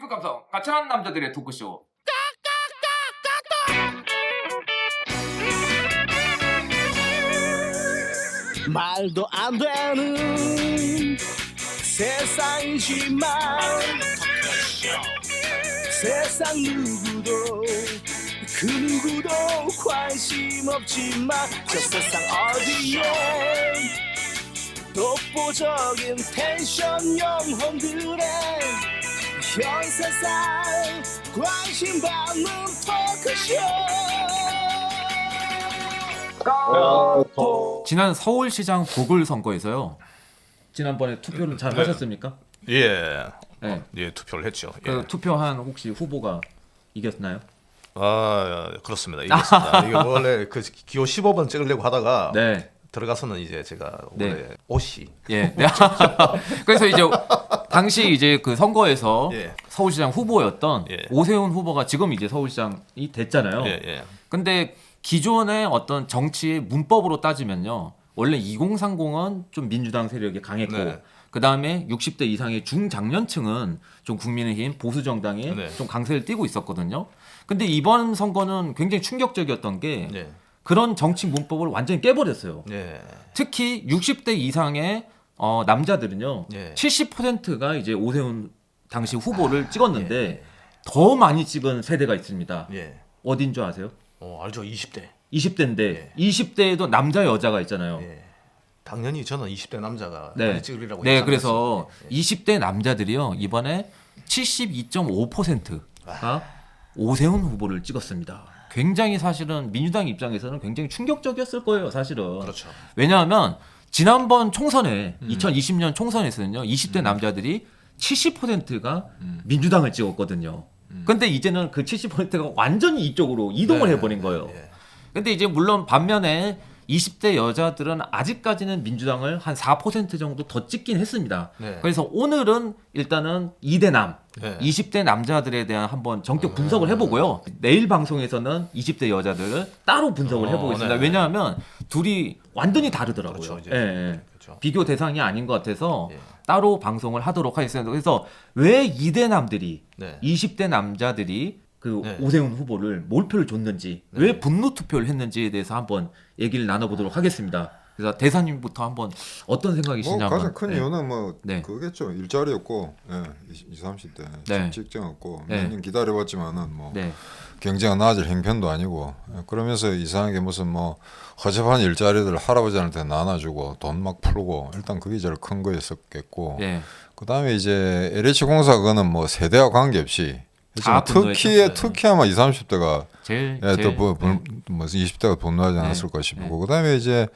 B급 감성 가찬한 남자들의 토크쇼. 말도 안 되는 세상이지만 세상 누구도 그 누구도 관심 없지만 저 세상 어디에 독보적인 텐션 영혼들의 현 세상 관심 받는 토크쇼. 지난 서울시장 보궐선거에서요. 지난번에 투표를 잘 하셨습니까? 예, 네. 예 투표를 했죠. 예. 그 투표한 혹시 후보가 이겼나요? 아 그렇습니다. 이겼습니다. 이게 원래 그 기호 15번 찍으려고 하다가 네. 들어가서는 이제 제가 네. 원래 옷이 예. 그래서 이제 당시 이제 그 선거에서 예. 서울시장 후보였던 예. 오세훈 후보가 지금 이제 서울시장이 됐잖아요. 예, 예. 근데 기존의 어떤 정치의 문법으로 따지면요. 원래 2030은 좀 민주당 세력이 강했고 네. 그다음에 60대 이상의 중장년층은 좀 국민의힘 보수 정당에 네. 좀 강세를 띠고 있었거든요. 근데 이번 선거는 굉장히 충격적이었던 게 예. 그런 정치 문법을 완전히 깨버렸어요. 예. 특히 60대 이상의 남자들은요. 예. 70%가 이제 오세훈 당시 후보를 찍었는데 더 많이 찍은 세대가 있습니다. 예. 어딘 줄 아세요? 알죠. 20대. 20대인데 예. 20대에도 남자 여자가 있잖아요. 예. 당연히 저는 20대 남자가 네. 많이 찍으리라고 네, 예상했어요. 그래서 예. 20대 남자들이요. 이번에 72.5%가 오세훈 후보를 찍었습니다. 굉장히 사실은 민주당 입장에서는 굉장히 충격적이었을 거예요, 사실은. 그렇죠. 왜냐하면 지난번 총선에 2020년 총선에서는요. 20대 남자들이 70%가 민주당을 찍었거든요. 근데 이제는 그 70%가 완전히 이쪽으로 이동을 네, 해버린 거예요. 예. 근데 이제 물론 반면에 20대 여자들은 아직까지는 민주당을 한 4% 정도 더 찍긴 했습니다. 네. 그래서 오늘은 일단은 2대 남, 네. 20대 남자들에 대한 한번 전격 분석을 해보고요. 내일 방송에서는 20대 여자들을 따로 분석을 해보겠습니다. 네. 왜냐하면 둘이 완전히 다르더라고요. 그렇죠, 이제. 예, 예. 그렇죠. 비교 대상이 아닌 것 같아서 예. 따로 방송을 하도록 하겠습니다. 그래서 왜 2대 남들이 네. 20대 남자들이 그 네. 오세훈 후보를 몰표를 줬는지 왜 분노 투표를 했는지에 대해서 한번 얘기를 나눠보도록 하겠습니다. 그래서 대사님부터 한번 어떤 생각이신지 뭐 한번. 가장 큰 네. 이유는 뭐 네. 그겠죠. 일자리 없고 20, 30대 네. 직장 없고 네. 몇 년 기다려봤지만은 뭐 네. 경제가 나아질 형편도 아니고 그러면서 이상하게 무슨 뭐 허접한 일자리들 할아버지한테 나눠주고 돈 막 풀고 일단 그게 제일 큰 거였었겠고 네. 그다음에 이제 LH 공사 그거는 뭐 세대와 관계없이 다 분노했죠. 특히 아마 20, 30대가 제일 뭐 20대가 분노하지 않았을까 싶고 그다음에 이제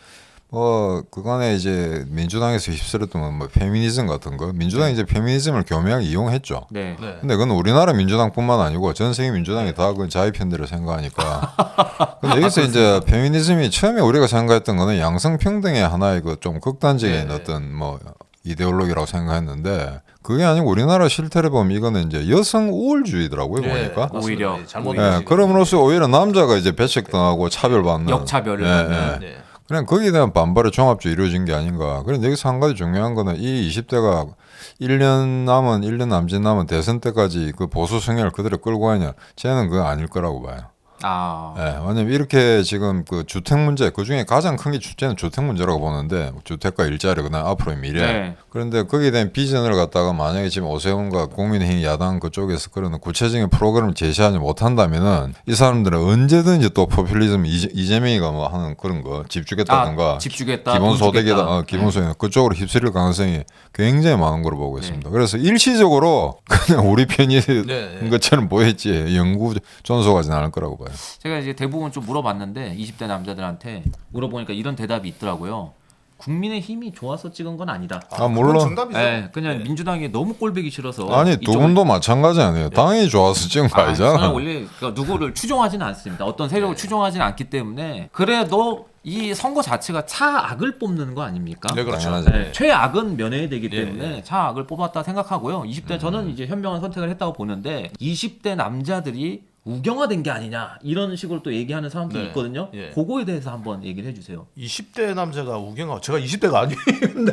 뭐 그간에 이제 민주당에서 휩쓸었던 뭐 페미니즘 같은 거 민주당이 이제 페미니즘을 교묘하게 이용했죠. 네. 네. 근데 그건 우리나라 민주당뿐만 아니고 전 세계 민주당이 다 그 자유편대로 생각하니까. 근데 여기서 이제 페미니즘이 처음에 우리가 생각했던 거는 양성평등의 하나의 그 좀 극단적인 네. 어떤 뭐 이데올로기라고 생각했는데 그게 아니고 우리나라 실태를 보면 이거는 이제 여성 우월주의더라고요 보니까. 맞습니다. 오히려. 예, 잘못 예, 그럼으로써 오히려 남자가 이제 배척당하고 차별받는 역차별을 예, 하는. 네. 그냥 거기에 대한 반발의 종합적으로 이루어진 게 아닌가. 그런데 여기서 한 가지 중요한 거는 이 20대가 1년 남짓 남은 대선 때까지 그 보수 성향을 그대로 끌고 가냐. 쟤는 그거 아닐 거라고 봐요. 아. 예, 왜냐면 이렇게 지금 그 주택 문제, 그 중에 가장 큰 게 주제는 주택 문제라고 보는데 주택과 일자리, 그다음 앞으로의 미래. 네. 그런데 거기에 대한 비전을 갖다가 만약에 지금 오세훈과 국민의힘 야당 그쪽에서 그런 구체적인 프로그램을 제시하지 못한다면은 이 사람들은 언제든지 또 포퓰리즘 이재명이가 뭐 하는 그런 거 집 주겠다든가 집 주겠다. 기본소득이다, 돈 주겠다. 기본소득 그쪽으로 휩쓸릴 가능성이 굉장히 많은 걸로 보고 네. 있습니다. 그래서 일시적으로 그냥 우리 편이 네. 것처럼 보였지 영구 존속하지는 않을 거라고 봐요. 제가 이제 대부분 좀 물어봤는데 20대 남자들한테 물어보니까 이런 대답이 있더라고요. 국민의 힘이 좋아서 찍은 건 아니다. 물론. 그건 정답이죠. 네, 그냥 민주당이 너무 꼴배기 싫어서. 아니 두 분도 마찬가지 아니에요. 당연히 좋아서 찍은 거 아니잖아. 저는 원래 그러니까 누구를 추종하지는 않습니다. 어떤 세력을 추종하지는 않기 때문에 그래도 이 선거 자체가 차악을 뽑는 거 아닙니까? 네, 그렇죠. 당연하죠. 네, 최악은 면해야 되기 예, 때문에 차악을 뽑았다 생각하고요. 20대 저는 이제 현명한 선택을 했다고 보는데 20대 남자들이 우경화된 게 아니냐 이런 식으로 또 얘기하는 사람들이 네. 있거든요. 예. 그거에 대해서 한번 얘기를 해주세요. 20대 남자가 우경화. 제가 20대가 아니에요.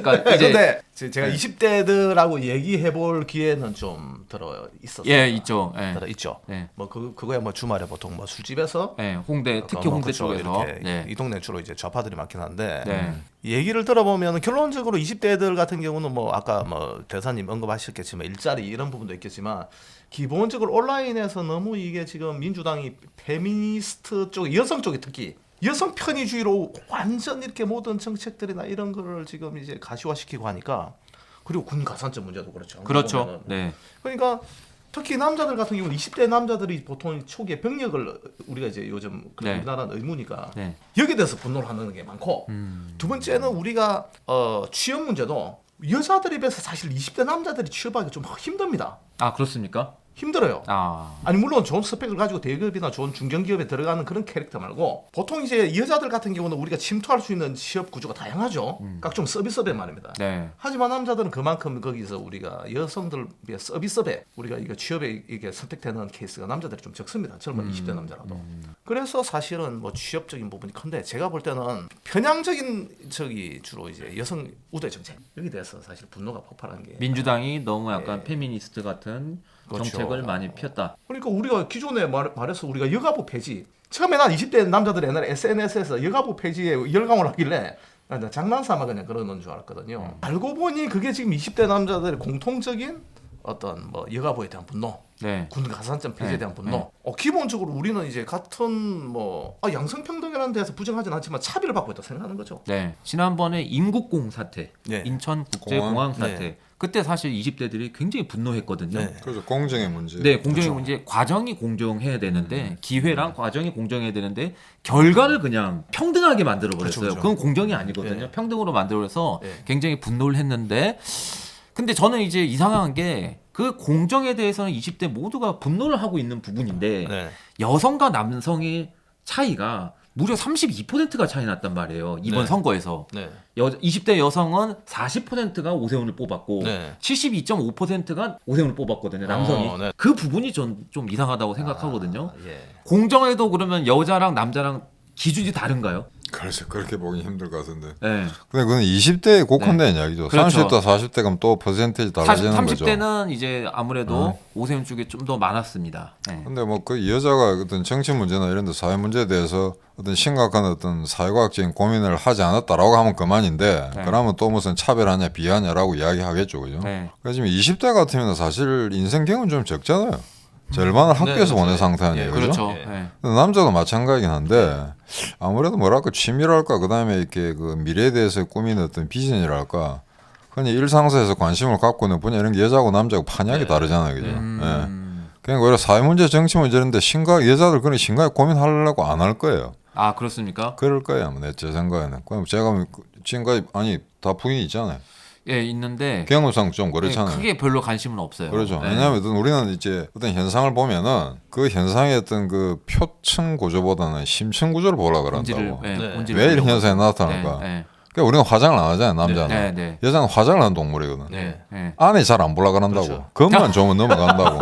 그러니까 이제 근데 제가 20대들하고 얘기해 볼 기회는 좀 들어 있었어요. 예, 있죠. 예. 들어 있죠. 네. 뭐 그거야 뭐 주말에 보통 뭐 술집에서 예, 홍대 특히 뭐 홍대 그쵸, 쪽에서 이렇게 네. 이 동네 주로 이제 좌파들이 많긴 한데 네. 얘기를 들어보면 결론적으로 20대들 같은 경우는 뭐 아까 뭐 대사님 언급하셨겠지만 일자리 이런 부분도 있겠지만 기본적으로 온라인에서 너무 이게 지금 민주당이 페미니스트 쪽 여성 쪽이 특히 여성 편의주의로 완전 이렇게 모든 정책들이나 이런 거를 지금 이제 가시화시키고 하니까 그리고 군 가산점 문제도 그렇죠. 그렇죠. 보면은. 네. 그러니까 특히 남자들 같은 경우는 20대 남자들이 보통 초기에 병력을 우리가 이제 요즘 네. 우리나라는 의무니까 네. 여기에 대해서 분노를 하는 게 많고 두 번째는 우리가 취업 문제도 여자들에 비해서 사실 20대 남자들이 취업하기 좀 힘듭니다. 아, 그렇습니까? 힘들어요. 아. 아니 물론 좋은 스펙을 가지고 대기업이나 좋은 중견기업에 들어가는 그런 캐릭터 말고 보통 이제 여자들 같은 경우는 우리가 침투할 수 있는 취업 구조가 다양하죠. 각종 서비스업에 말입니다. 네. 하지만 남자들은 그만큼 거기서 우리가 여성들 비해 서비스업에 우리가 이게 취업에 이게 선택되는 케이스가 남자들이 좀 적습니다. 젊은 20대 남자라도. 그래서 사실은 뭐 취업적인 부분이 큰데 제가 볼 때는 편향적인 주로 이제 여성 우대 정책 여기 대해서 사실 분노가 폭발한 게 민주당이 너무 약간 예. 페미니스트 같은 그렇죠. 정책을 많이 폈다. 그러니까 우리가 기존에 말해서 우리가 여가부 폐지 처음에 난 20대 남자들이 옛날에 SNS에서 여가부 폐지에 열광을 하길래 나 장난삼아 그냥 그러는 줄 알았거든요. 알고 보니 그게 지금 20대 남자들의 공통적인 어떤 뭐 여가부에 대한 분노, 네. 군 가산점 폐지에 네. 대한 분노. 네. 기본적으로 우리는 이제 같은 뭐 양성평등이라는 데서 부정하진 않지만 차별을 받고 있다 생각하는 거죠. 네. 지난번에 임국공 사태, 네. 인천국제공항 사태. 네. 그때 사실 20대들이 굉장히 분노했거든요. 네. 그래서 공정의 문제. 네, 공정의 문제 과정이 공정해야 되는데 기회랑 과정이 공정해야 되는데 결과를 그냥 평등하게 만들어 버렸어요. 그렇죠. 그건 공정이 아니거든요. 네. 평등으로 만들어서 네. 굉장히 분노를 했는데 근데 저는 이제 이상한 게 그 공정에 대해서는 20대 모두가 분노를 하고 있는 부분인데 네. 여성과 남성의 차이가 무려 32%가 차이 났단 말이에요. 이번 네. 선거에서. 네. 20대 여성은 40%가 오세훈을 뽑았고 네. 72.5%가 오세훈을 뽑았거든요. 남성이. 네. 그 부분이 전 좀 이상하다고 생각하거든요. 예. 공정에도 그러면 여자랑 남자랑 기준이 다른가요? 그래서 그렇게 보기 힘들 것 같은데. 네. 근데 그건 20대의 고건된 이야기죠. 그렇죠. 30대, 40대 가면 또 퍼센테이지 달라지는 거죠. 30대는 이제 아무래도 오세훈 쪽에 좀 더 많았습니다. 네. 근데 뭐 그 여자가 어떤 정치 문제나 이런 데 사회 문제에 대해서 어떤 심각한 어떤 사회과학적인 고민을 하지 않았다라고 하면 그만인데 네. 그러면 또 무슨 차별하냐 비하냐라고 이야기하겠죠. 그죠? 네. 그래서 지금 20대 같으면 사실 인생 경험은 좀 적잖아요. 절반을 학교에서 네, 보낸 네. 상태 아니에요. 예, 그죠? 그렇죠. 예. 네. 근데 남자도 마찬가지긴 한데 아무래도 뭐랄까 취미랄까 그다음에 이렇게 그 미래에 대해서 꾸미는 어떤 비전이랄까 흔히 일상사에서 관심을 갖고 있는 분야 이런 게 여자하고 남자하고 판약이 다르잖아요. 그죠? 예. 그냥 오히려 사회 문제, 정치 문제 이런데 여자들 그런 심각하게 고민하려고 안 할 거예요. 아, 그렇습니까? 그럴 거예요. 아마 제 생각에는. 그럼 제가 지금까지 다 부인이 있잖아요. 예, 있는데 경험상 좀 예, 그렇잖아요. 크게 별로 관심은 없어요. 그렇죠. 네. 왜냐하면 우리는 이제 어떤 현상을 보면은 그 현상의 어떤 그 표층 구조보다는 심층 구조를 보려고 그런다고. 네, 네. 본질을 왜 이런 보려고. 현상이 나타날까? 네, 네. 그러니까 우리는 화장을 안 하잖아요, 남자는. 네, 네. 여자는 화장을 하는 동물이거든. 네. 네. 안에 잘 안 보려고 한다고. 그렇죠. 겉만 좋으면 넘어간다고.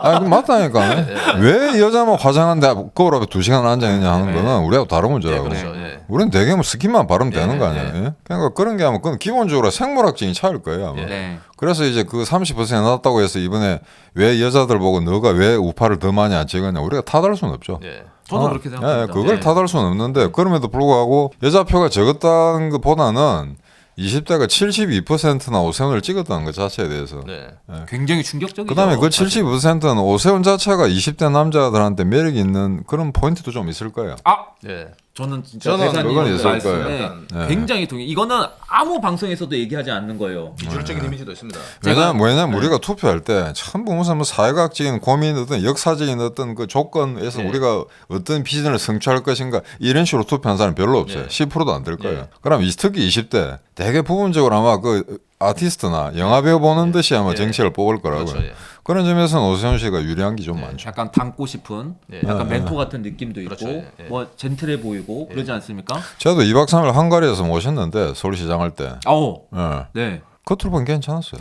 아, 그 맞다니까. 왜 여자만 화장하는데 거울 앞에 2시간 앉아있냐 하는 거는 우리하고 다른 문제라고. 그렇죠. 예. 우리는 대개 뭐 스킨만 바르면 되는 거 아니에요? 예. 예? 그러니까 그런 게 아마 그건 기본적으로 생물학적인 차이일 거예요. 아마. 네. 그래서 이제 그 30% 낮다고 해서 이번에 왜 여자들 보고 너가 왜 우파를 더 많이 안 찍었냐 우리가 탓할 수는 없죠. 예. 저도 그렇게 생각합니다. 그걸 네. 탓할 수는 없는데 그럼에도 불구하고 여자표가 적었다는 것보다는 20대가 72%나 오세훈을 찍었다는 것 자체에 대해서 네. 굉장히 충격적이죠. 그다음에 그 사실. 72%는 오세훈 자체가 20대 남자들한테 매력이 있는 그런 포인트도 좀 있을 거예요. 아, 예. 저는 진짜 저는 대사님 그건 있을 말씀에 거예요. 네. 굉장히 동의. 이거는 아무 방송에서도 얘기하지 않는 거예요. 비주류적인 이미지도 있습니다. 왜냐면 우리가 투표할 때 전부 무슨 뭐 사회과학적인 고민 어떤 역사적인 어떤 그 조건에서 예. 우리가 어떤 비전을 성취할 것인가 이런 식으로 투표한 사람이 별로 없어요. 예. 10%도 안 될 거예요. 예. 그럼 특히 20대 되게 부분적으로 아마 그 아티스트나 영화배우 보는 듯이 아마 예. 정치를 뽑을 거라고요. 그렇죠. 예. 그런 점에서는 오세훈 씨가 유리한 게 좀 많죠. 약간 닮고 싶은 예. 약간 멘토 같은 느낌도 있고 그렇죠. 예. 뭐 젠틀해 보이고 그러지 않습니까? 저도 2박 3일 한가리에서 모셨는데 서울시장 할 때. 어, 예. 네. 겉으로 보면 괜찮았어요.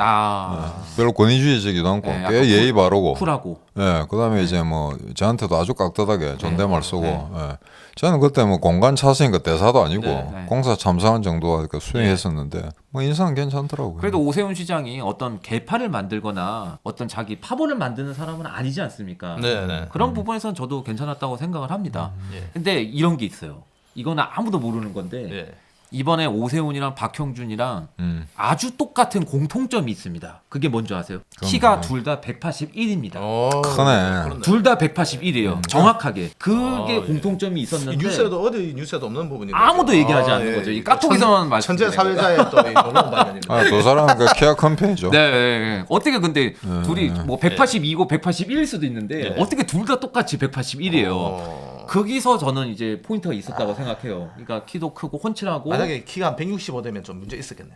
별로 권위주의적이도 않고 네, 꽤 예의 바르고. 쿨하고. 예, 그다음에 이제 뭐 저한테도 아주 깍듯하게 존댓말 쓰고. 예. 저는 그때 뭐 공간 차스니까 대사도 아니고 네. 공사 참사한 정도가 수행했었는데 뭐 인상은 괜찮더라고요. 그래도 오세훈 시장이 어떤 개판을 만들거나 어떤 자기 파벌을 만드는 사람은 아니지 않습니까? 네. 그런 부분에서는 저도 괜찮았다고 생각을 합니다. 예. 근데 이런 게 있어요. 이거는 아무도 모르는 건데 예. 이번에 오세훈이랑 박형준이랑 아주 똑같은 공통점이 있습니다. 그게 뭔지 아세요? 키가 둘 다 181입니다. 크네. 둘 다 181이에요. 정확하게. 그게 공통점이 있었는데 뉴스에도 어디 뉴스에도 없는 부분이 아무도 얘기하지 않는 거죠. 이 카톡에서만 천재 말씀드리는 거예요. 사회자의 또 놀라운 발견입니다. 아, 두 사람은 그 키가 큰 편이죠. 네. 어떻게 근데 둘이 뭐 182고 181일 수도 있는데 어떻게 둘 다 똑같이 181이에요. 거기서 저는 이제 포인트가 있었다고 생각해요. 그러니까 키도 크고 훤칠하고 만약에 키가 한 165 되면 좀 문제 있었겠네.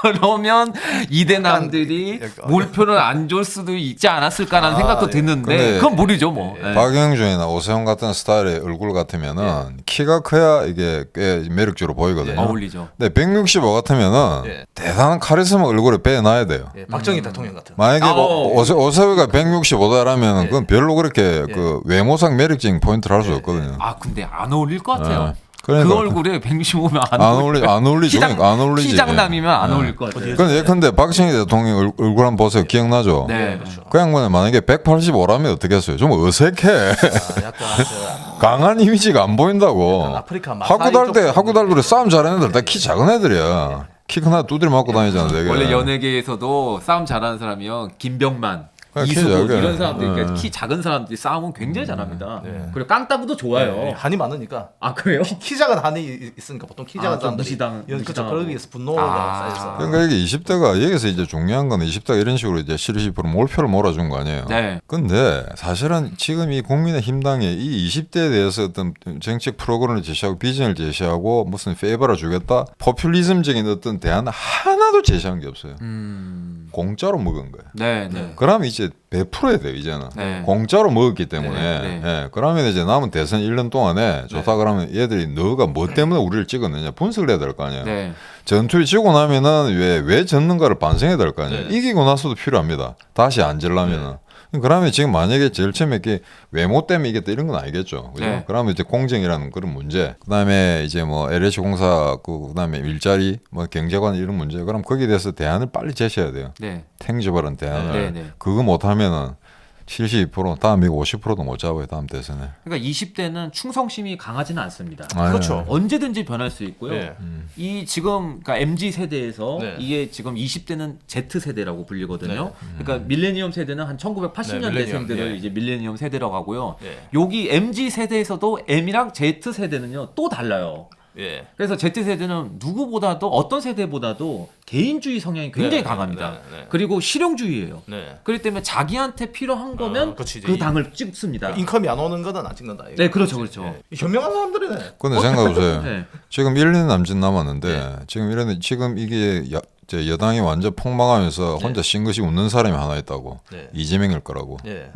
그러면 이대남들이 약간- 몰표를 안 줄 수도 있지 않았을까라는 생각도 드는데 근데 그건 모르죠 뭐. 예. 박영준이나 오세훈 같은 스타일의 얼굴 같으면은 키가 커야 이게 꽤 매력적으로 보이거든요. 어울리죠. 근데 165 같으면은 예. 대단한 카리스마 얼굴에 빼놔야 돼요. 예, 박정희 대통령 같은. 만약에 어. 오세훈이가 165다라면 그건 별로 그렇게 그 외모상 매력적인 포인트를 할 수 없거든요. 아 근데 안 어울릴 것 같아요. 그러니까 그 얼굴에 165면 안 어울리죠. 안 어울리지. 키장남이면 안 어울릴 것 같아요. 근데 박정희 대통령 얼굴 한번 보세요. 기억나죠? 네. 그렇죠. 그 양반이 만약에 185라면 어떻겠어요? 좀 어색해. 약간 강한 이미지가 안 보인다고. 아프리카 마사이 학교 달들이 싸움 잘하는 애들 다 키 작은 애들이야. 키 큰 애 두드려 맞고 다니잖아, 되게. 원래 연예계에서도 싸움 잘하는 사람이요 김병만, 아, 키 이수근 작아요. 이런 사람들 그러니까 네. 키 작은 사람들이 싸움은 굉장히 잘합니다. 그리고 깡따구도 좋아요. 네, 한이 많으니까 아 그래요? 키 작은 한이 있으니까 보통 키 작은 좀 사람들이 그렇죠. 무시당하고. 그러기 위해서 분노가 쌓여서. 그러니까 이게 20대가 여기서 이제 중요한 건 20대가 이런 식으로 이제 시리시프로 몰표를 몰아준 거 아니에요. 네. 근데 사실은 지금 이 국민의힘당에 이 20대에 대해서 어떤 정책 프로그램을 제시하고 비전을 제시하고 무슨 페이버를 주겠다 포퓰리즘적인 어떤 대안 하나도 제시한 게 없어요. 공짜로 먹은 거예요. 네. 그러면 이제 베풀어야 돼요 이제는. 네. 공짜로 먹었기 때문에. 네. 예, 그러면 이제 남은 대선 1년 동안에 좋다 그러면 얘들이 너가 뭐 때문에 우리를 찍었느냐 분석을 해야 될 거 아니에요. 네. 전투에 지고 나면은 왜 졌는가를 반성해야 될 거 아니에요. 이기고 나서도 필요합니다. 다시 안 질라면은. 그러면 지금 만약에 제일 처음에 이렇게 외모 때문에 이겼다 이런 건 아니겠죠. 그죠? 네. 그러면 이제 공정이라는 그런 문제. 그다음에 이제 뭐 LH 공사 그다음에 일자리 뭐 경제관 이런 문제. 그럼 거기에 대해서 대안을 빨리 제시해야 돼요. 네. 탱지벌한 대안을. 네. 그거 못하면은 72% 다음 이거 50%도 못 잡아요 다음 대선에. 그러니까 20대는 충성심이 강하지는 않습니다. 아, 그렇죠. 언제든지 변할 수 있고요. 네. 이 지금 그러니까 MZ 세대에서 네. 이게 지금 20대는 Z 세대라고 불리거든요. 네. 그러니까 밀레니엄 세대는 한 1980년대생들을 네, 밀레니엄, 이제 밀레니엄 세대라고 하고요. 예. 여기 MZ 세대에서도 M이랑 Z 세대는요 또 달라요. 예. 그래서 Z 세대는 누구보다도 어떤 세대보다도 개인주의 성향이 굉장히 네, 강합니다. 네. 그리고 실용주의예요. 네. 그렇기 때문에 자기한테 필요한 거면 그치, 이제 그 당을 찍습니다. 인컴이 안 오는 거는 안 찍는다. 이거. 네, 그렇죠. 예. 현명한 사람들이네. 근데 생각해보세요. 네. 지금 1년 남짓 남았는데 지금 이게 이제 여당이 완전 폭망하면서 혼자 싱긋이 웃는 사람이 하나 있다고. 네. 이재명일 거라고. 예.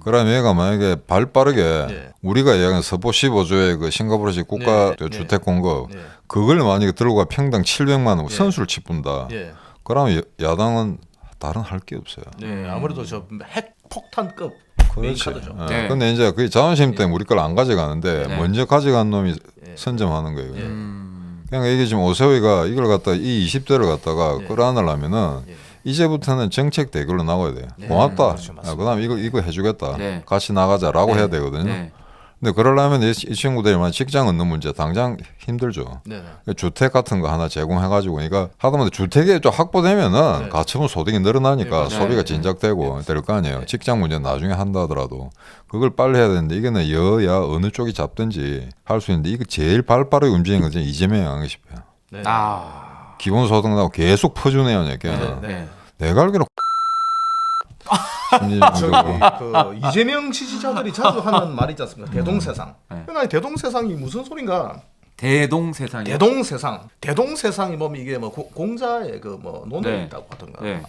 그럼 얘가 만약에 발 빠르게 네. 우리가 얘기하는 서포 15조의 그 싱가포르식 국가 네. 주택 공급 네. 그걸 만약에 들고 가 평당 700만 원 선수를 치푼다. 예. 그러면 야당은 다른 할 게 없어요. 네. 아무래도 저 핵 폭탄급 메인 카드죠. 예. 네. 근데 이제 그 자존심 때문에 우리 걸 안 가져가는데 네. 먼저 가져간 놈이 선점하는 거예요. 그냥 이게 지금 오세훈이가 이걸 갖다 이 20대를 갖다가 끌어안으려면은 이제부터는 정책 대결로 나와야 돼요. 고맙다. 그렇죠, 맞습니다. 그다음 이거 해주겠다. 네. 같이 나가자라고 해야 되거든요. 네. 근데 그러려면 이 친구들이 직장 얻는 문제 당장 힘들죠. 네. 주택 같은 거 하나 제공해가지고, 그러니까 하다못해 주택이 좀 확보되면은 네. 가처분 소득이 늘어나니까 네, 소비가 네. 진작되고 될 거 아니에요. 직장 문제 나중에 한다 하더라도 그걸 빨리 해야 되는데 이거는 여야 어느 쪽이 잡든지 할 수 있는데 이거 제일 발 빠르게 움직이는 건 이재명이 아닌가 싶어요. 네. 기본소득 나고 계속 퍼주네요, 걔는. 네. 내가 알기로 그 이재명 지지자들이 자주 하는 말이 있지 않습니까? 대동세상. 그러니까 대동세상이 무슨 소린가? 대동세상이 대동세상이 보면 이게 뭐 공자의 그 뭐 논어에 네. 있다고 하던가. 네.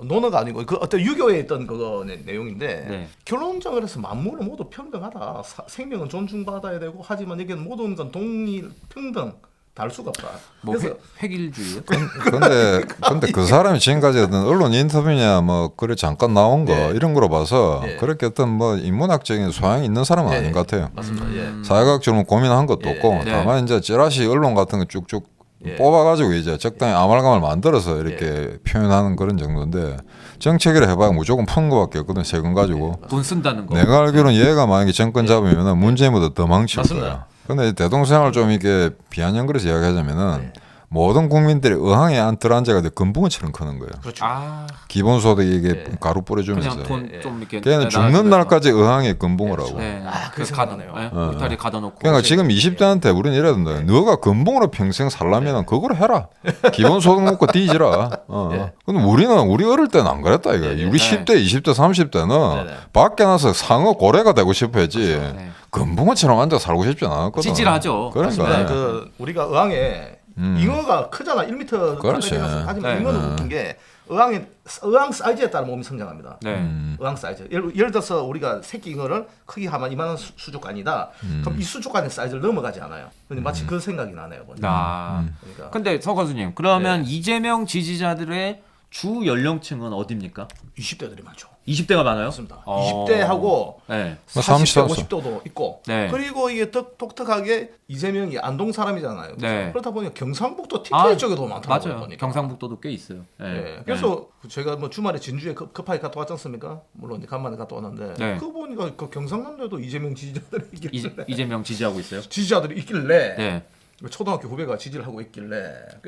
논어가 아니고 그 어떤 유교에 있던 그거 내용인데 네. 결론적으로 해서 만물은 모두 평등하다. 생명은 존중받아야 되고 하지만 여기는 모든 건 동일 평등 다를 수가 없다. 뭐 그래서 획일주의요? 근데 그 사람이 지금까지 어떤 언론 인터뷰냐 뭐 그래 잠깐 나온 거 예. 이런 거로 봐서 예. 그렇게 어떤 뭐 인문학적인 소양이 있는 사람은 예. 아닌 것 같아요. 맞습니다. 예. 사회학적으로 고민한 것도 예. 없고 네. 다만 이제 찌라시 언론 같은 거 쭉쭉 예. 뽑아가지고 이제 적당히 아말감을 만들어서 이렇게 표현하는 그런 정도인데 정책이라 해봐야 무조건 푸는 거밖에 없거든. 세금 가지고. 돈 쓴다는 거. 내가 알기로는 얘가 만약에 정권 잡으면 문재인보다 더 망칠 맞습니다. 거야. 근데 대동생활을 좀 이렇게 비아냥거려서 이야기하자면은 네. 모든 국민들이 의항에 안 들어앉아가 금붕어처럼 크는 거예요. 그렇죠. 아, 기본소득 이게 예. 가루 뿌려주면서. 그냥 돈 예. 좀 이렇게. 걔는 죽는 나눠주면서. 날까지 의항에 금붕어라고. 네. 아, 그 그 생각나네요. 울타리 가둬놓고. 그러니까 지금 20대한테 우리는 이래야 된다. 너가 금붕어로 평생 살려면 그걸 해라. 기본소득 먹고 뒤지라. 예. 근데 우리 어릴 때는 안 그랬다 이거. 우리 10대, 20대, 30대는 네네. 밖에 나서 상어 고래가 되고 싶어 했지. 네. 금붕어처럼 앉아 살고 싶지 않았거든. 찌질하죠. 맞습니다. 그러니까. 그 우리가 의왕에 잉어가 크잖아. 1m 그렇지. 하지만 네. 잉어는 웃긴 게 의왕 사이즈에 따라 몸이 성장합니다. 네. 의왕 사이즈. 예를 들어서 우리가 새끼 잉어를 크기가 한 이만한 수족관이다. 그럼 이 수족관의 사이즈를 넘어가지 않아요. 근데 마치 그 생각이 나네요. 보니까. 아. 그러니까 근데 서 교수님, 그러면 이재명 지지자들의 주 연령층은 어디입니까? 20대들이 많죠. 20대가 많아요? 맞습니다. 어. 20대하고 네. 40대, 30대. 50대도 있고 네. 그리고 이게 독특하게 이재명이 안동 사람이잖아요. 네. 그렇다 보니까 경상북도 TK 아, 쪽에도 많다고 맞아요. 보니까. 경상북도도 꽤 있어요. 네. 예. 그래서 제가 뭐 주말에 진주에 급하게 갔다 왔지 않습니까? 물론 이제 간만에 갔다 왔는데 네. 그거 보니까 그 경상남도에도 이재명 지지자들이 있길래 이재명 지지하고 있어요? 지지자들이 있길래 네. 초등학교 후배가 지지를 하고 있길래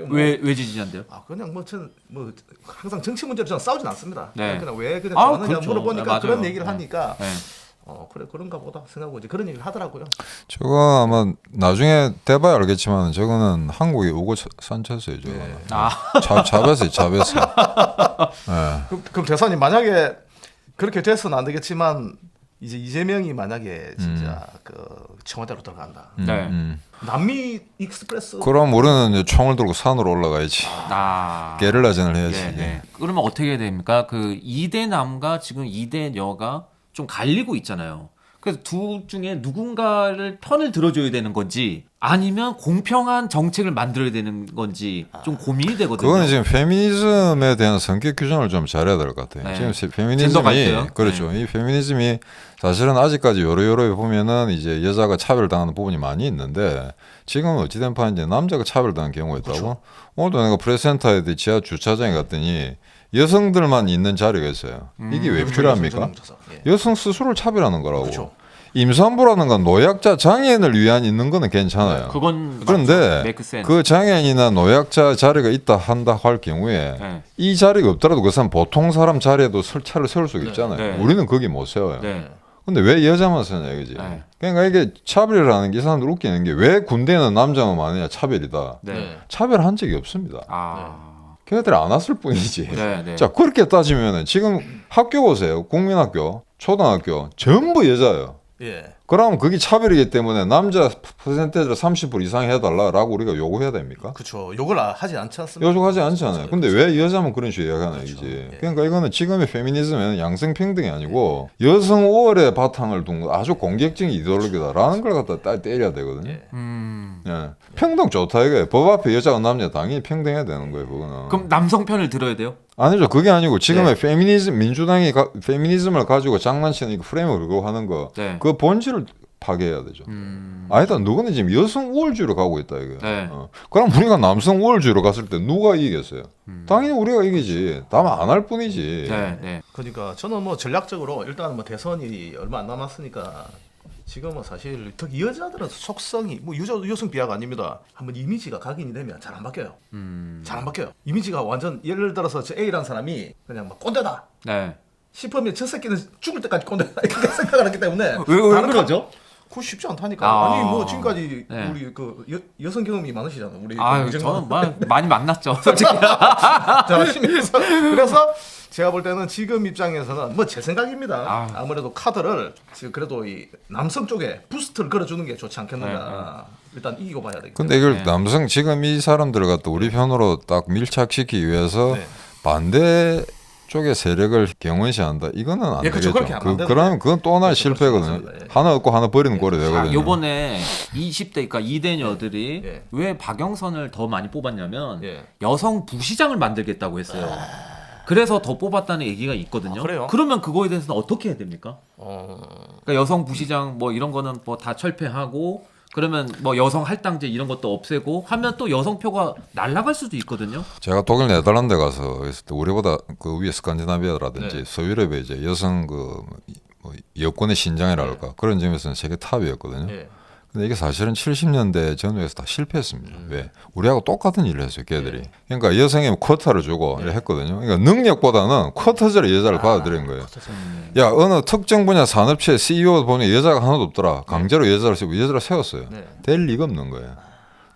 뭐, 왜 지지자인데요? 아 그냥 뭐 항상 정치 문제로 저는 싸우진 않습니다. 네. 그냥 왜 그냥 아, 좋아하느냐 그렇죠. 물어보니까 네, 맞아요. 그런 얘기를 하니까 네. 그래 그런가 보다 생각하고 이제 그런 얘기를 하더라고요. 저거 아마 나중에 돼봐야 알겠지만 저거는 한국의 우고 산차수예요. 저거는. 아, 차베스예요. 차베스. 예. 그럼 대선이 만약에 그렇게 돼서는 안 되겠지만 이제 이재명이 만약에 진짜 그 청와대로 들어간다. 네. 남미 익스프레스 그럼 우리는 이제 총을 들고 산으로 올라가야지. 아. 게릴라전을 해야지. 네, 네. 그러면 어떻게 해야 됩니까? 그 2대 남과 지금 2대 여가 좀 갈리고 있잖아요. 그래서 둘 중에 누군가를 편을 들어줘야 되는 건지 아니면 공평한 정책을 만들어야 되는 건지 좀 고민이 되거든요. 그거는 지금 페미니즘에 대한 성격 규정을 좀 잘해야 될 것 같아요. 네. 지금 젠더 페미니즘이 갈등? 그렇죠. 이 페미니즘이 사실은 아직까지 요러요러 보면은 이제 여자가 차별당하는 부분이 많이 있는데 지금은 어찌된 판인지 남자가 차별당한 경우가 있다고. 그렇죠. 오늘도 내가 프레스센터에 지하 주차장에 갔더니 여성들만 있는 자리가 있어요. 이게 왜 필요합니까? 예. 여성 스스로를 차별하는 거라고. 그렇죠. 임산부라는 건 노약자 장애인을 위한 있는 거는 괜찮아요. 그건 그런데 메이크 센스. 그 장애인이나 노약자 자리가 있다 한다 할 경우에 네. 이 자리가 없더라도 그 사람 보통 사람 자리에도 차를 세울 수 있잖아요. 네. 우리는 거기 못 세워요. 네. 근데 왜 여자만 쓰냐 이거지. 네. 그러니까 이게 차별이라는 게 이 사람들 웃기는 게 왜 군대는 남자만 많으냐 차별이다. 네. 차별한 적이 없습니다. 아. 걔네들이 안 왔을 뿐이지. 네, 네. 자 그렇게 따지면은 지금 학교 보세요. 국민학교, 초등학교 전부 여자예요. 예. 그럼 그게 차별이기 때문에 남자 퍼센테이지를 30% 이상 해달라라고 우리가 요구해야 됩니까? 그렇죠. 욕을 하지 않지 않습니까? 요구하지 않잖아요. 근데 왜 여자만 그런 식으로 이야기하나 그렇죠. 이거지. 예. 그러니까 이거는 지금의 페미니즘에는 양성평등이 아니고 여성 우월의 바탕을 둔 아주 공격적인 이데올로기다라는 걸 갖다 때려야 되거든요. 예. 예. 평등 좋다 이거예요. 법 앞에 여자가 남녀 당연히 평등해야 되는 거예요. 그거는. 그럼 남성 편을 들어야 돼요? 아니죠. 그게 아니고 지금의 네. 페미니즘 민주당이 페미니즘을 가지고 장난치는 그 프레임을 걸고 하는 거. 네. 그 본질을 파괴해야 되죠. 아니다. 누구는 지금 여성 우월주의로 가고 있다 이거. 네. 그럼 우리가 남성 우월주의로 갔을 때 누가 이기겠어요? 당연히 우리가 이기지. 다만 안 할 뿐이지. 네, 네. 그러니까 저는 뭐 전략적으로 일단 뭐 대선이 얼마 안 남았으니까 지금은 사실 특히 여자들은 속성이 뭐 여성 비하가 아닙니다. 한번 이미지가 각인이 되면 잘 안 바뀌어요. 잘 안 바뀌어요. 이미지가 완전 예를 들어서 저 A라는 사람이 그냥 막 꼰대다 네. 싶으면 저 새끼는 죽을 때까지 꼰대다 이렇게 생각을 하기 때문에 왜 다른 그러죠? 그거 쉽지 않다니까. 아. 아니 뭐 지금까지 네. 우리 그 여성 경험이 많으시잖아. 우리 아, 그 저는 많이 만났죠. 솔직히. 그래서 제가 볼 때는 지금 입장에서는 뭐 제 생각입니다. 아. 무래도 카드를 지금 그래도 이 남성 쪽에 부스트를 걸어주는 게 좋지 않겠느냐. 일단 이기고 봐야 되겠죠. 근데 이걸 네. 남성 지금 이 사람들을 갖다 우리 편으로 딱 밀착시키기 위해서 네. 반대 그쪽의 세력을 경원시한다. 이거는 안 예, 그쵸. 되겠죠. 그렇게 하면 안 되는데. 그러면 그건 또 하나의 그렇죠. 실패거든요. 그렇습니다. 예. 하나 얻고 하나 버리는 꼴이 자, 되거든요. 요번에 20대 그러니까 이대녀들이 예. 왜 박영선을 더 많이 뽑았냐면 예. 여성 부시장을 만들겠다고 했어요. 그래서 더 뽑았다는 얘기가 있거든요. 아, 그래요? 그러면 그거에 대해서는 어떻게 해야 됩니까? 그러니까 여성 부시장 뭐 이런 거는 뭐 다 철폐하고 그러면 뭐 여성 할당제 이런 것도 없애고 하면 또 여성표가 날아갈 수도 있거든요. 제가 독일 네덜란드 가서 있을 때 우리보다 그 위에 스칸디나비아라든지 네. 서유럽에 이제 여성 뭐 여권의 신장이랄까 그런 점에서는 세계 탑이었거든요. 예. 근데 이게 사실은 70년대 전후에서 다 실패했습니다. 왜? 우리하고 똑같은 일을 했어요, 걔들이. 그러니까 여성에 쿼터를 주고 이렇게 했거든요. 그러니까 능력보다는 쿼터제로 여자를 받아들인 거예요. 야, 어느 특정 분야 산업체 CEO 보니 여자가 하나도 없더라. 강제로 여자를 세웠어요. 네. 될 리가 없는 거예요.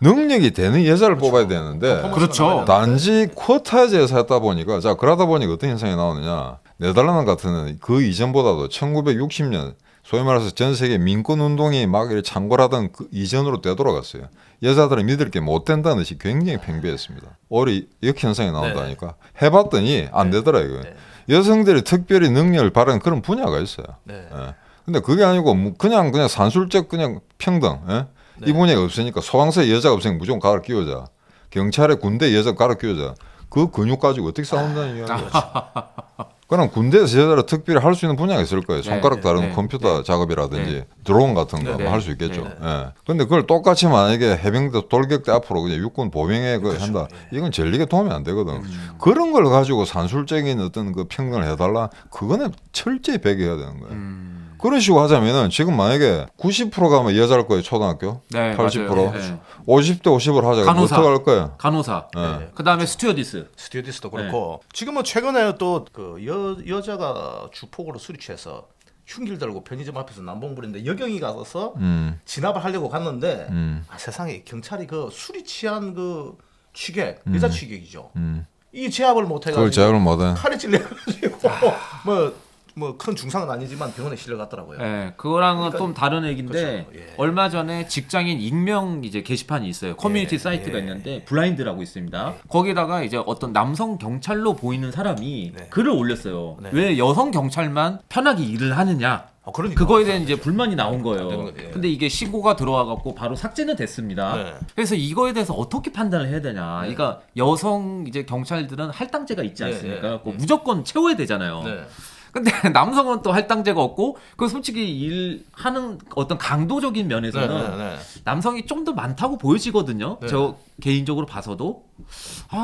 능력이 되는 여자를 뽑아야 되는데 그렇죠. 단지 쿼터제에서 했다 보니까 자 그러다 보니까 어떤 현상이 나오느냐. 네덜란드 같은 그 이전보다도 1960년 소위 말해서 전 세계 민권 운동이 막 이렇게 창궐하던 그 이전으로 되돌아갔어요. 여자들은 믿을 게 못 된다는 것이 굉장히 팽배했습니다. 오히려 이렇게 현상이 나온다니까. 해봤더니 안 되더라고요. 여성들이 특별히 능력을 발휘하는 그런 분야가 있어요. 네. 예. 근데 그게 아니고 뭐 그냥 산술적 그냥 평등. 예? 이 분야가 없으니까 소방서에 여자가 없으니까 무조건 가르 끼우자. 경찰에 군대 여자 가르 끼우자. 그 근육 가지고 어떻게 싸운다는 이야기야. 그럼 군대에서 여자를 특별히 할 수 있는 분야가 있을 거예요. 손가락 다루는 컴퓨터 작업이라든지 드론 같은 거 할 수 있겠죠. 예. 근데 그걸 똑같이 만약에 해병대 돌격대 앞으로 그냥 육군 보병에 그 한다. 이건 전력에 도움이 안 되거든. 그런 걸 가지고 산술적인 어떤 그 평등을 해달라. 그거는 철저히 배제해야 되는 거예요. 그런 식으로 하자면은 지금 만약에 90%가 뭐 여자일 거예요. 초등학교. 네, 80%. 맞아요. 네. 50대 50으로 하자. 간호사. 어떻게 할 거야? 간호사. 그다음에 스튜어디스. 스튜디스도 그렇고 지금은 최근에 또 그 여자가 주폭으로 술이 취해서 흉기를 들고 편의점 앞에서 남봉 부리는데 여경이 가서 진압을 하려고 갔는데 세상에 경찰이 그 술이 취한 그 취객 여자 취객이죠. 이 제압을 못 그걸 해가지고 제압을 못해. 칼에 찔려가지고 뭐 큰 중상은 아니지만 병원에 실려갔더라고요. 네, 그거랑은 좀 다른 얘기인데 그렇죠. 예. 얼마 전에 직장인 익명 이제 게시판이 있어요. 커뮤니티 사이트가 있는데 블라인드라고 있습니다. 거기다가 이제 어떤 남성 경찰로 보이는 사람이 네. 글을 올렸어요. 네. 왜 여성 경찰만 편하게 일을 하느냐? 그러니까. 그거에 대한 이제 불만이 나온 안 되는 거예요. 거지. 예. 근데 이게 신고가 들어와 갖고 바로 삭제는 됐습니다. 네. 그래서 이거에 대해서 어떻게 판단을 해야 되냐? 그러니까 여성 이제 경찰들은 할당제가 있지 네, 않습니까? 네, 그래갖고 무조건 채워야 되잖아요. 네. 근데 남성은 또 할당제가 없고 그 솔직히 일하는 어떤 강도적인 면에서는 네. 남성이 좀 더 많다고 보여지거든요. 네. 저 개인적으로 봐서도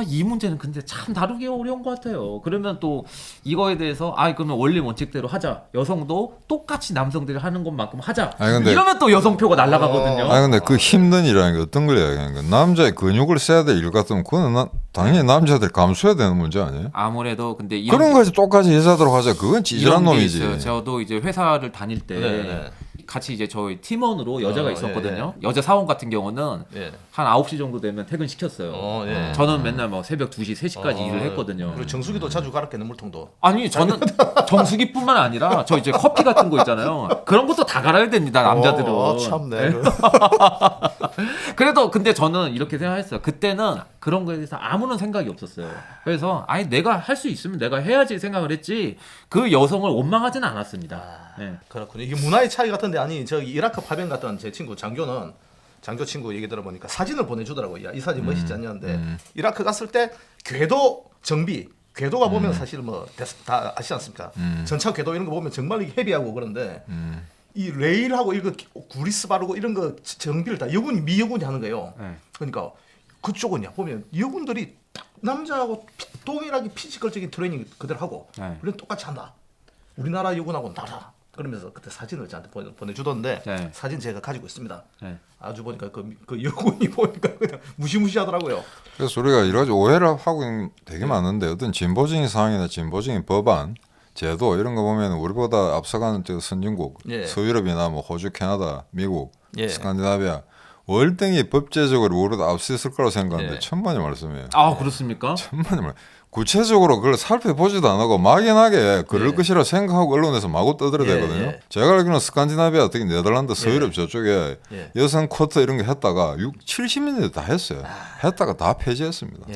이 문제는 근데 참 다루기 어려운 것 같아요. 그러면 또 이거에 대해서 그러면 원리 원칙대로 하자. 여성도 똑같이 남성들이 하는 것만큼 하자. 아니, 근데- 이러면 또 여성표가 날아가거든요. 아니 근데 그 힘든 일이라는 게 어떤 걸 이야기하는 거야? 남자의 근육을 써야 될 일 같으면 그거는 당연히 남자들이 감수해야 되는 문제 아니에요? 아무래도 근데 이런 그런 거지 똑같이 여자들하고 하자. 그건 찌질한 이런 게 놈이지. 있어요. 저도 이제 회사를 다닐 때 네. 같이 이제 저희 팀원으로 여자가 예, 있었거든요. 여자 사원 같은 경우는 예. 한 9시 정도 되면 퇴근시켰어요. 예. 저는 맨날 뭐 새벽 2시, 3시까지 일을 했거든요. 그리고 정수기도 자주 갈았겠네 물통도. 아니 저는 정수기뿐만 아니라 저 이제 커피 같은 거 있잖아요. 그런 것도 다 갈아야 됩니다. 남자들은. 참네. 네. 그래도 근데 저는 이렇게 생각했어요. 그때는 그런 거에 대해서 아무런 생각이 없었어요. 그래서 내가 할 수 있으면 내가 해야지 생각을 했지 그 여성을 원망하지는 않았습니다. 네. 그렇군요. 이게 문화의 차이 같은데 아니 저기 이라크 파병 갔던 제 친구 장교 친구 얘기 들어보니까 사진을 보내주더라고요. 야, 이 사진 멋있지 않냐는데 이라크 갔을 때 궤도 정비 궤도가 보면 사실 뭐 다 아시지 않습니까? 전차 궤도 이런 거 보면 정말 이게 헤비하고 그런데 이 레일하고 이거 구리스 바르고 이런 거 정비를 다 미여군이 하는 거예요. 네. 그러니까 그쪽은요 보면 여군들이 딱 남자하고 동일하게 피지컬적인 트레이닝 그대로 하고 네. 우리는 똑같이 한다. 우리나라 여군하고는 달라. 그러면서 그때 사진을 저한테 보내주던데 네. 사진 제가 가지고 있습니다. 네. 아주 보니까 그 여군이 보니까 그냥 무시무시하더라고요. 그래서 우리가 여러 가지 오해를 하고 있는 게 되게 많은데 어떤 진보적인 상황이나 진보적인 법안, 제도 이런 거 보면 우리보다 앞서가는 저 선진국, 예. 서유럽이나 뭐 호주, 캐나다, 미국, 예. 스칸디나비아 월등히 법제적으로 우리보다 앞서 있을 거라고 생각하는데 예. 천만의 말씀이에요. 그렇습니까? 천만의 말. 구체적으로 그걸 살펴보지도 안 하고 막연하게 그럴 예. 것이라 생각하고 언론에서 마구 떠들어대거든요. 예. 제가 알기로는 스칸디나비아, 특히 네덜란드, 서유럽 저쪽에 예. 여성 쿼터 이런 거 했다가 70년대 다 했어요. 했다가 다 폐지했습니다. 예.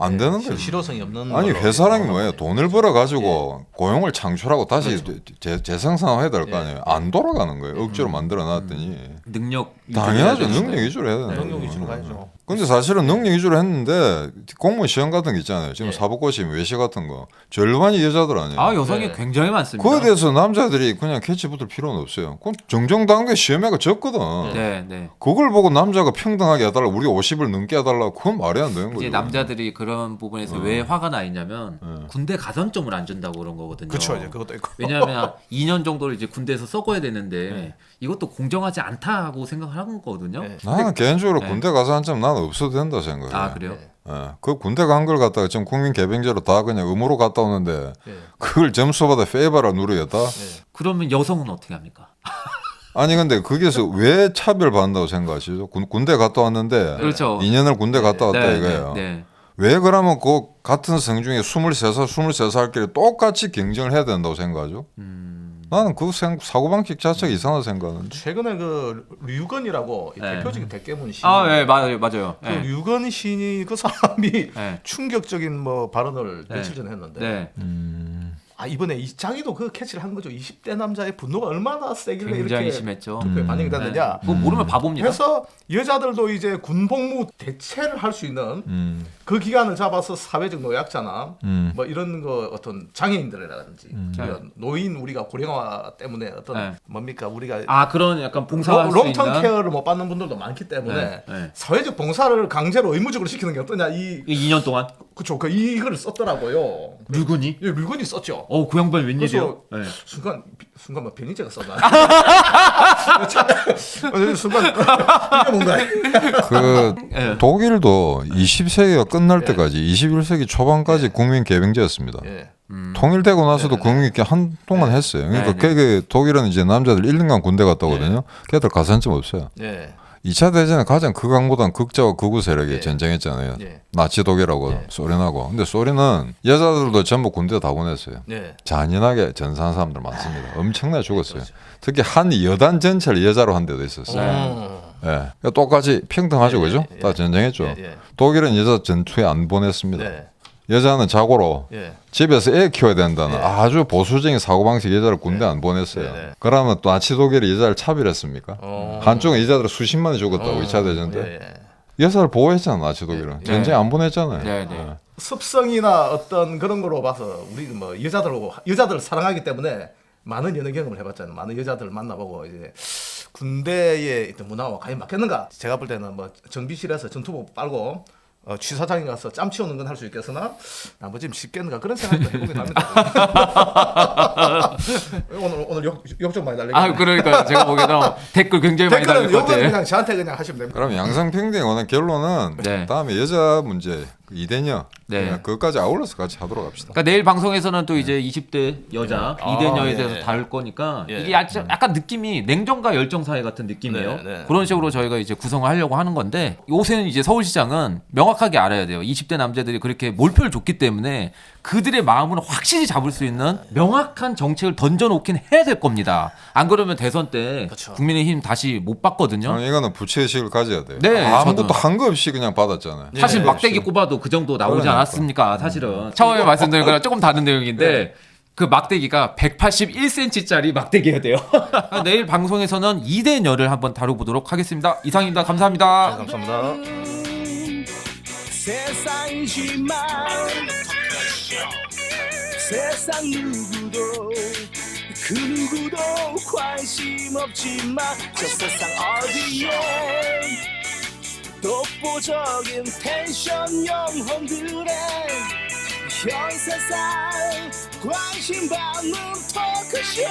안 되는 거예요. 실효성이 없는. 아니 걸로 회사라는 게 나오는 뭐예요? 거지. 돈을 벌어 가지고 고용을 창출하고 다시 그렇죠. 재생산해야 될 거 예. 아니에요. 안 돌아가는 거예요. 억지로 만들어 놨더니 능력 당연하죠. 위주로 능력 위주로 해야 되는 능력 거죠. 위주로 가야죠. 근데 사실은 능력 위주로 했는데 공무원 시험 같은 게 있잖아요. 지금 예. 사법고시 외시 같은 거 절반이 여자들 아니에요. 아 여성이 네. 굉장히 많습니다. 그거에 대해서 남자들이 그냥 캐치 붙을 필요는 없어요. 그건 정정당당하게 시험해가 졌거든. 네, 네. 그걸 보고 남자가 평등하게 해달라, 우리가 50을 넘게 해달라, 그건 말이 안 되는 거죠. 이제 남자들이 그런 부분에서 왜 화가 나 있냐면 군대 가산점을 안 준다고 그런 거거든요. 그렇죠. 이제 그것도 있고. 왜냐하면 2년 정도를 이제 군대에서 썩어야 되는데 이것도 공정하지 않다고 생각을 하는 거거든요. 네. 나는 개인적으로 네. 군대 가서 한 점 나는 없어도 된다 생각해요. 아 그래요? 예. 그 군대 간 걸 갖다가 지금 국민 개병제로 다 그냥 의무로 갔다 오는데 예. 그걸 점수받아 페이바라 누르겠다? 그러면 여성은 어떻게 합니까? 아니 근데 거기서 왜 차별받는다고 생각하시죠? 군대 갔다 왔는데 그렇죠. 2년을 군대 갔다 왔다 이거예요. 네. 왜 그러면 그 같은 성 중에 23살끼리 똑같이 경쟁을 해야 된다고 생각하죠? 나는 그 사고방식 자체가 이상하다 생각하는데. 최근에 그 류건이라고 네. 대표적인 대깨문 시. 아, 네, 맞아요. 그 네. 류건 시인이 그 사람이 네. 충격적인 뭐 발언을 네. 며칠 전에 했는데. 네. 아 이번에 자기도 그 캐치를 한 거죠. 20대 남자의 분노가 얼마나 세길래 굉장히 이렇게 심했죠. 투표에 반영이 됐느냐. 그거 모르면 바보입니다. 해서 여자들도 이제 군복무 대체를 할 수 있는 그 기간을 잡아서 사회적 노약자나 뭐 이런 거 어떤 장애인들이라든지 이런 노인 우리가 고령화 때문에 어떤 네. 뭡니까 우리가 아 그런 약간 봉사할 수 롱텀 있는 케어를 못 받는 분들도 많기 때문에 네, 네. 사회적 봉사를 강제로 의무적으로 시키는 게 어떠냐 이 2년 동안 그쵸 그 이거를 썼더라고요. 류군이? 예, 물건이 썼죠. 그 양반 웬일이요? 네. 순간 뭐 변희재가 썼나? 순간 이게 뭔가? 그 예. 독일도 20세기가 끝날 때까지 21세기 초반까지 국민 개병제였습니다. 예. 통일되고 나서도 국민 개 한동안 했어요. 그러니까 네, 네. 그게 독일은 이제 남자들 1년간 군대 갔다 오거든요. 걔들 가산점 없어요. 예. 2차 대전에 가장 극악무도한 극자와 극우 세력이 예. 전쟁했잖아요. 예. 나치 독일하고 예. 소련하고. 근데 소련은 여자들도 전부 군대 다 보냈어요. 예. 잔인하게 전사한 사람들 많습니다. 엄청나게 죽었어요. 특히 한 여단 전체를 여자로 한 데도 있었어요. 예. 그러니까 똑같이 평등하죠, 그죠? 예. 다 전쟁했죠. 예. 독일은 여자 전투에 안 보냈습니다. 예. 여자는 자고로 예. 집에서 애 키워야 된다는 예. 아주 보수적인 사고방식 여자를 군대 안 보냈어요. 네. 그러면 또 나치 독일이 여자를 차별했습니까? 한쪽은 여자들 수십만이 죽었다고 2차 대전 때. 예. 여자를 보호했잖아, 나치 독일은. 예. 전쟁 안 보냈잖아요. 네, 네. 습성이나 어떤 그런 거로 봐서 우리 뭐 여자들을 사랑하기 때문에 많은 연애 경험을 해봤잖아요. 많은 여자들을 만나보고 이제 군대의 어떤 문화와 과연 맞겠는가? 제가 볼 때는 뭐 정비실에서 전투복 빨고 취사장에 가서 짬 치우는 건 할 수 있겠으나 나머지는 쉽겠는가 그런 생각도 해보게 됩니다. 오늘 욕 좀 많이 달리고. 아 그러니까 제가 보기에는 댓글 굉장히 많이 달릴 댓글은 것 욕은 같아요. 그냥 저한테 그냥 하시면 됩니다. 그럼 양성평등의 원한 결론은 네. 다음에 여자 문제 이대녀 네. 그것까지 아울러서 같이 하도록 합시다. 그러니까 내일 방송에서는 또 이제 20대 여자 이대녀에 예. 대해서 다룰 거니까 예. 이게 약간 느낌이 냉정과 열정 사이 같은 느낌이에요. 네, 네. 그런 식으로 저희가 이제 구성을 하려고 하는 건데 요새는 이제 서울시장은 명확하게 알아야 돼요. 20대 남자들이 그렇게 몰표를 줬기 때문에 그들의 마음을 확실히 잡을 수 있는 명확한 정책을 던져놓긴 해야 될 겁니다. 안 그러면 대선 때 그쵸. 국민의힘 다시 못 받거든요. 저는 이거는 부채의식을 가져야 돼요. 네, 아무것도 저도. 한 거 없이 그냥 받았잖아요. 사실 예, 막대기 꼽아도 그 정도 나오지 그러니까. 않았습니까? 사실은 처음에 말씀드린 거랑 조금 다른 내용인데 그 막대기가 181cm짜리 막대기가 돼요. 내일 방송에서는 이대녀를 한번 다뤄보도록 하겠습니다. 이상입니다. 감사합니다. 감사합니다. 세상이지만 세상 누구도 그 누구도 관심 없지만 저 세상 어디에 독보적인 텐션 영혼들의 현 세상 관심 받는 토크쇼